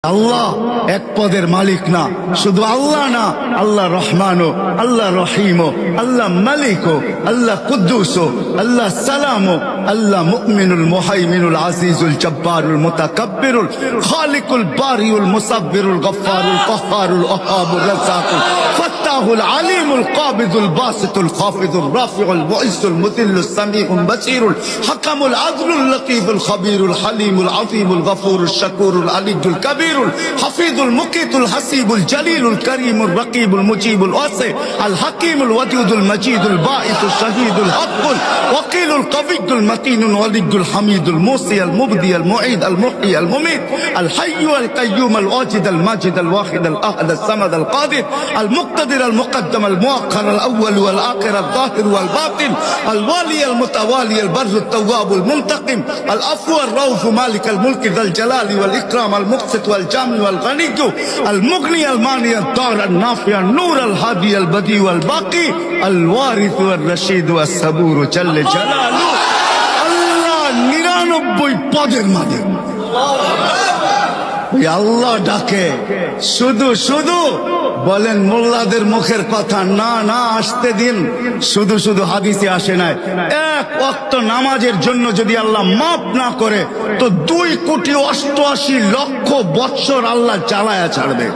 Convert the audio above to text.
আল্লাহ এক পদের মালিক না, শুধু আল্লাহ না, আল্লাহ রহমানও, আল্লাহ রহিমও, আল্লাহ মালিকও, আল্লাহ কুদ্দুসও, আল্লাহ সালামও, আল্লাহ মুমিনুল মুহাইমিনুল আজিজুল জব্বারুল মুতাকাব্বিরুল খালিকুল বারিউল মুসাব্বিরুল গফফারুল কহ্হারুল ওহাবুর রাজ্জাকুল ফাত্তাহুল আলিমুল কাবিদুল বাসিতুল খাফিদুর রাফিউল মুইজ্জুল মুদিল্লুস সামিউল বাসীরুল হাকামুল আদলুল লতীফুল খবীরুল হালিমুল আযীমুল গফুরুশ শাকুরুল আলিয়্যুল কাবীর حفيظ المقيت الحسيب الجليل الكريم الرقيب المجيب الواسع الحكيم الودود المجيد الباعث الشهيد الحق الوكيل القوي المتين الولي الحميد الموصي المبدي المعيد المحيي المميت الحي القيوم الواجد الماجد الواحد الاحد الصمد القادر المقتدر المقدم المؤخر الاول والاخر الظاهر والباطن الوالي المتوالي البر التواب المنتقم العفو الرؤوف مالك الملك ذا الجلال والاكرام المقسط والجامع والغني المغني المانع الضار النافع النور الهادي البديع والباقي الوارث والرشيد والصبور جل جلاله আল্লাহ 99 পদের মালিক। আল্লাহ ডাকে শুধু শুধু বলেন মোল্লাদের মুখের কথা না না, আসতে দিন। শুধু শুধু হাদিসে আসে নাই, এক ওয়াক্ত নামাজের জন্য যদি আল্লাহ মাফ না করে তো 2,88,00,000 বৎসর আল্লাহ জ্বালায়া ছাড়বে।